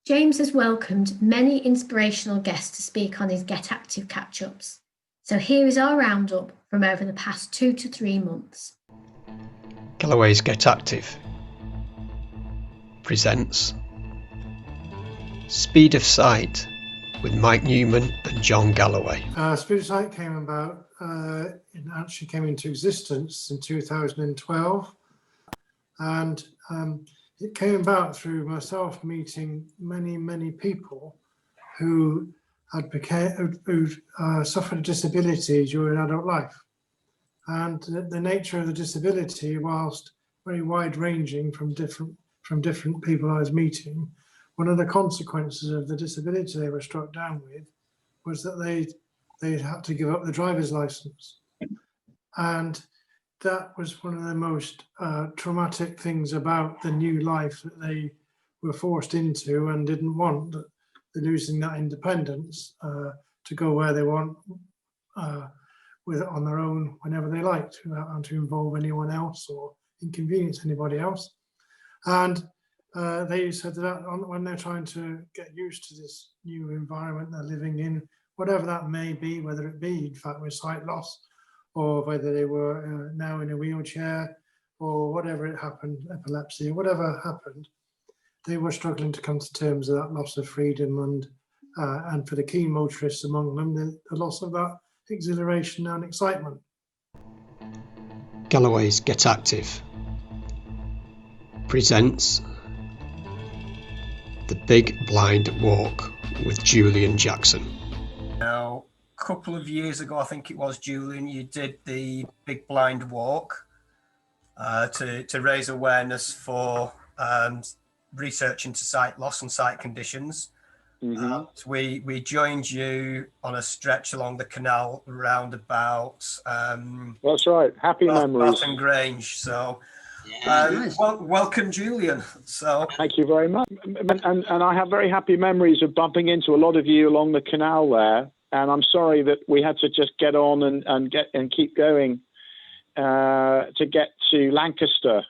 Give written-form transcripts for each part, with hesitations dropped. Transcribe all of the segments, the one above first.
James has welcomed many inspirational guests to speak on his Get Active catch-ups. So here is our roundup from over the past 2 to 3 months. Galloways Get Active presents Speed of Sight with Mike Newman and John Galloway. Speed of Sight came about, it actually came into existence in 2012, and it came about through myself meeting many people who had suffered a disability during adult life. And the nature of the disability, whilst very wide-ranging from different people I was meeting, one of the consequences of the disability they were struck down with was that they had to give up the driver's license. And that was one of the most traumatic things about the new life that they were forced into and didn't want, that they're losing that independence to go where they want on their own whenever they like, without having to involve anyone else or inconvenience anybody else. And they said that when they're trying to get used to this new environment they're living in, whatever that may be, whether it be in fact with sight loss, or whether they were now in a wheelchair, or whatever it happened, epilepsy, whatever happened, they were struggling to come to terms with that loss of freedom, and for the keen motorists among them, the loss of that exhilaration and excitement. Galloways Get Active presents The Big Blind Walk with Julian Jackson. Now, a couple of years ago, I think it was, Julian, you did the Big Blind Walk to raise awareness for research into sight loss and sight conditions. So we joined you on a stretch along the canal roundabout. That's right. Happy memories. Bath and Grange. So, Nice. welcome, Julian. So, thank you very much. And I have very happy memories of bumping into a lot of you along the canal there. And I'm sorry that we had to just get on and keep going to get to Lancaster.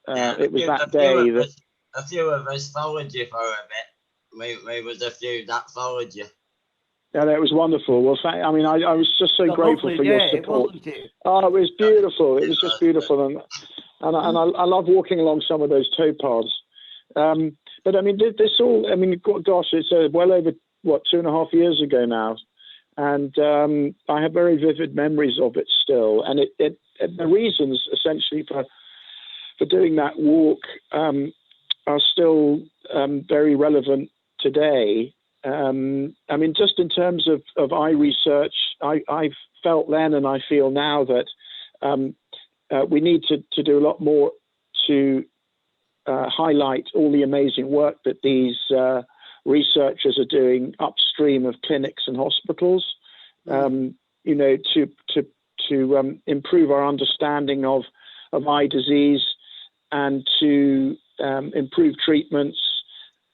It was that day that a few of us followed you for a bit. We was a few that followed you. Yeah, that was wonderful. Well, I was just so grateful for your support. Oh, it was beautiful. It was just beautiful, and I love walking along some of those towpaths. But I mean, this all. I mean, gosh, it's well over 2.5 years ago now, and I have very vivid memories of it still. And the reasons essentially for doing that walk are still very relevant today. I mean, just in terms of eye research, I felt then and I feel now that we need to do a lot more to highlight all the amazing work that these researchers are doing upstream of clinics and hospitals, to improve our understanding of eye disease and to improve treatments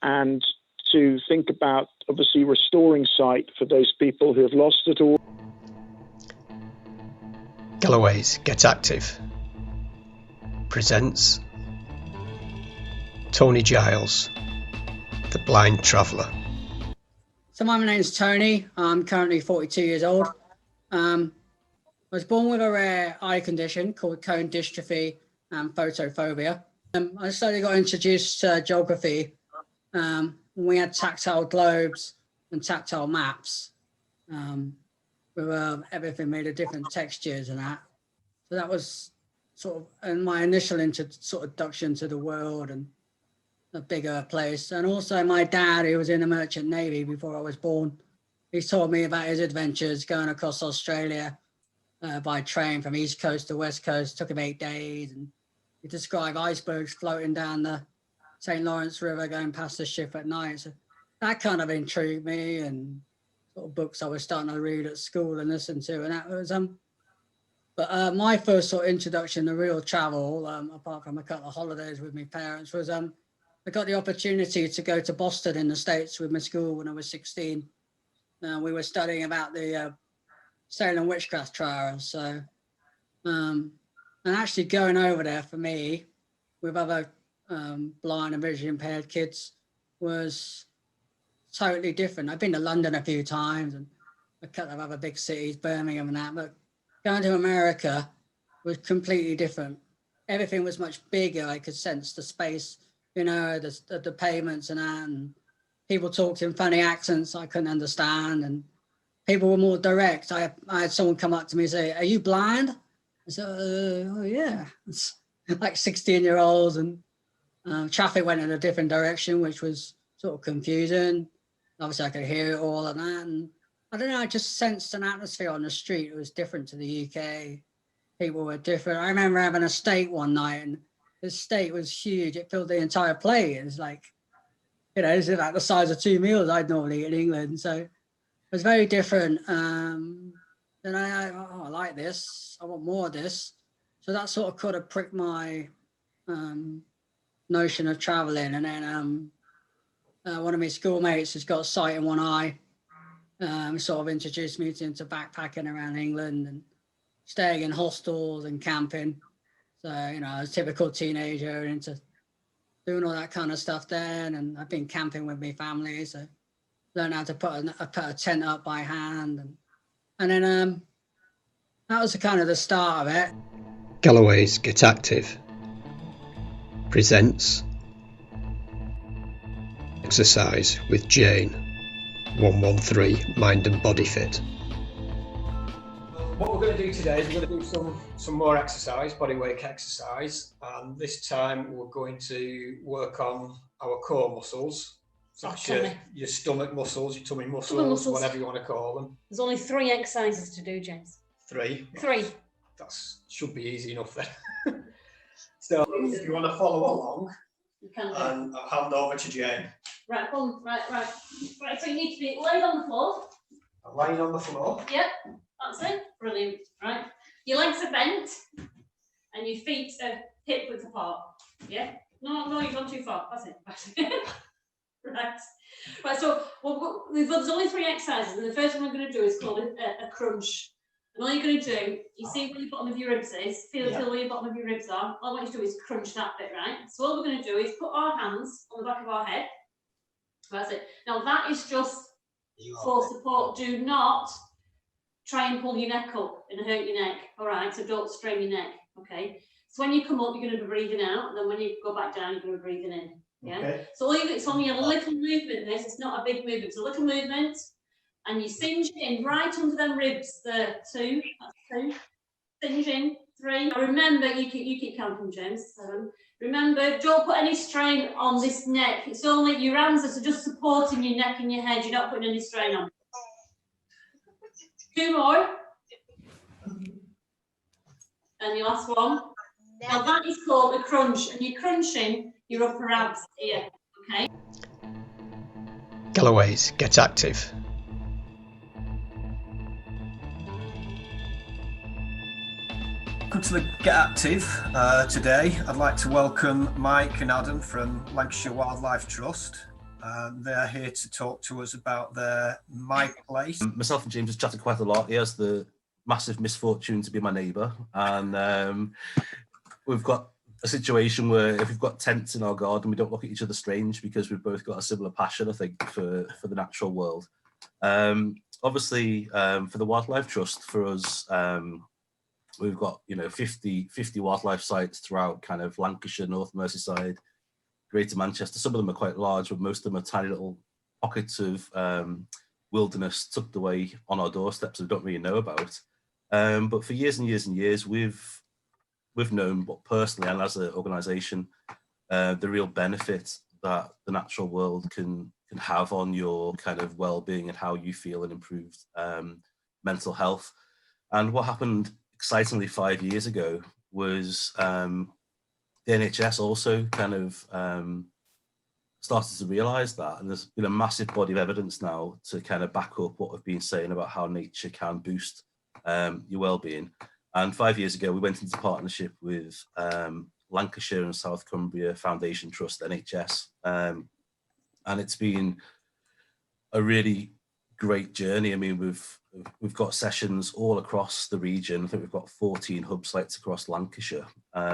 and to think about obviously restoring sight for those people who have lost it all. Galloways Get Active presents Tony Giles, The Blind Traveller. So my name's Tony. I'm currently 42 years old. I was born with a rare eye condition called cone dystrophy and photophobia. I slowly got introduced to geography. We had tactile globes and tactile maps with everything made of different textures and that. So that was sort of my initial introduction to the world and a bigger place. And also my dad, who was in the Merchant Navy before I was born, he told me about his adventures going across Australia by train from East Coast to West Coast. Took him 8 days, and he described icebergs floating down the St. Lawrence River going past the ship at night. So that kind of intrigued me, and sort of books I was starting to read at school and listen to. And that was but my first sort of introduction to real travel, apart from a couple of holidays with my parents, was I got the opportunity to go to Boston in the States with my school when I was 16. We were studying about the Salem witchcraft trials. So, and actually going over there for me with other blind and visually impaired kids was totally different. I've been to London a few times and a couple of other big cities, Birmingham and that, but going to America was completely different. Everything was much bigger. I could sense the space, you know, the pavements and that, and people talked in funny accents I couldn't understand, and people were more direct. I had someone come up to me and say, "Are you blind?" I said, "Oh yeah." It's like 16-year-olds, and traffic went in a different direction, which was sort of confusing. Obviously, I could hear it all and that, and I don't know. I just sensed an atmosphere on the street. It was different to the UK. People were different. I remember having a steak one night, and the steak was huge. It filled the entire plate. It was like, you know, it's like the size of 2 meals I'd normally eat in England. So it was very different. And I like this. I want more of this. So that sort of could have pricked my notion of traveling. And then one of my schoolmates has got sight in one eye. Sort of introduced me into backpacking around England and staying in hostels and camping. So, you know, I was a typical teenager into doing all that kind of stuff then. And I've been camping with my family. So learned how to put a tent up by hand. And then that was kind of the start of it. Galloways Get Active presents Exercise with Jane, 113 Mind and Body Fit. What we're going to do today is we're going to do some more exercise, bodyweight exercise, and this time we're going to work on our core muscles. So that's your stomach muscles, your tummy muscles, whatever you want to call them. There's only 3 exercises to do, James. 3? 3. That should be easy enough then. So if you want to follow along, You can do. and I'll hand over to Jane. Right, come, right. Right, so you need to be laid on the floor. I'm lying on the floor. Yep, that's it. Brilliant. Right. Your legs are bent and your feet are hip width apart. Yeah? No, you've gone too far. That's it. Right. Right, so there's only 3 exercises, and the first one we're going to do is called a crunch. And all you're going to do, you see where the bottom of your ribs is, feel where your bottom of your ribs are. All I want you to do is crunch that bit, right? So all we're going to do is put our hands on the back of our head. That's it. Now that is just for support. Do not try and pull your neck up and hurt your neck. All right, so don't strain your neck. Okay. So when you come up, you're going to be breathing out, and then when you go back down, you're going to be breathing in. Yeah. Okay. So it's only a little movement. It's not a big movement. It's a little movement, and you singe in right under them ribs. There, 2. That's 2. Singe in 3. Now remember, you keep counting, James. 7. Remember, don't put any strain on this neck. It's only your hands that are just supporting your neck and your head. You're not putting any strain on. 2 more. And your last one. Now that is called a crunch, and you're crunching your upper abs here. Okay. Galloways Get Active. Welcome to the Get Active. Today I'd like to welcome Mike and Adam from Lancashire Wildlife Trust. They're here to talk to us about their My Place. Myself and James have chatted quite a lot. He has the massive misfortune to be my neighbour, and we've got a situation where if we've got tents in our garden, we don't look at each other strange because we've both got a similar passion, I think, for the natural world. Obviously, for the Wildlife Trust, for us, we've got 50 wildlife sites throughout kind of Lancashire, North Merseyside, Greater Manchester. Some of them are quite large, but most of them are tiny little pockets of wilderness tucked away on our doorsteps that we don't really know about. But for years and years and years, we've known, but personally and as an organisation, the real benefit that the natural world can have on your kind of well-being and how you feel and improved mental health. And what happened excitingly 5 years ago was the NHS also kind of started to realise that, and there's been a massive body of evidence now to kind of back up what we've been saying about how nature can boost your well-being. And 5 years ago, we went into partnership with Lancashire and South Cumbria Foundation Trust, NHS, and it's been a really great journey. I mean, we've got sessions all across the region. I think we've got 14 hub sites across Lancashire.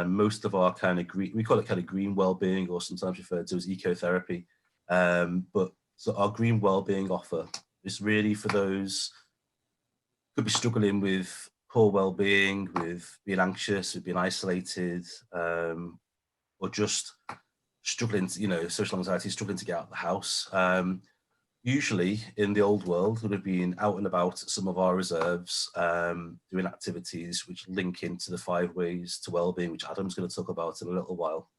Most of our kind of we call it kind of green well-being, or sometimes referred to as ecotherapy. But So our green wellbeing offer is really for those who could be struggling with poor wellbeing, with being anxious, with being isolated, or just struggling to, social anxiety, struggling to get out of the house. Usually in the old world would have been out and about at some of our reserves, doing activities which link into the 5 ways to wellbeing, which Adam's going to talk about in a little while.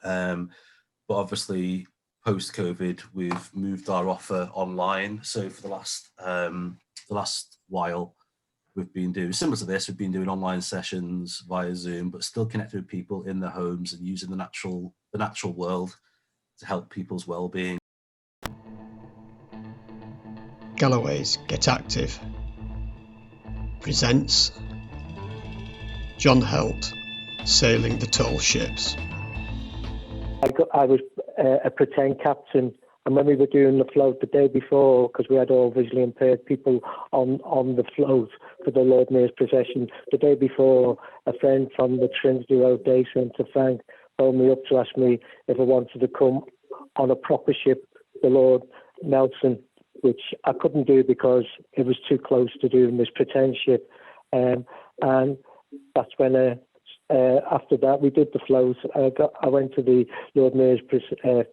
But obviously post-COVID, we've moved our offer online. So for the last while, we've been doing similar to this. We've been doing online sessions via Zoom, but still connected with people in their homes and using the natural world to help people's well-being. Galloways Get Active presents John Helt sailing the tall ships. I was a pretend captain, and when we were doing the float the day before, because we had all visually impaired people on the float for the Lord Mayor's procession, the day before, a friend from the Trinity Road Day Centre, Frank, phoned me up to ask me if I wanted to come on a proper ship, the Lord Nelson, which I couldn't do because it was too close to doing this pretend ship. And that's when, after that, we did the float. I went to the Lord Mayor's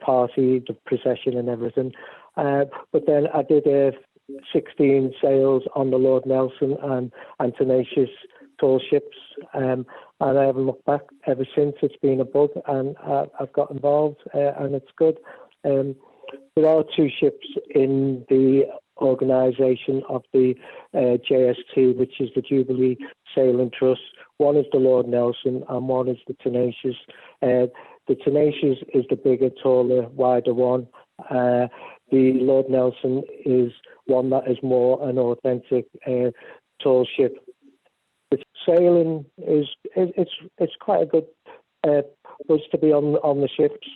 party, the procession and everything. But then I did 16 sails on the Lord Nelson and Tenacious tall ships. And I haven't looked back ever since. It's been a bug, and I've got involved, and it's good. There are 2 ships in the organisation of the JST, which is the Jubilee Sailing Trust. One is the Lord Nelson and one is the Tenacious. The Tenacious is the bigger, taller, wider one. The Lord Nelson is one that is more an authentic tall ship. The sailing it's quite a good buzz to be on the ships.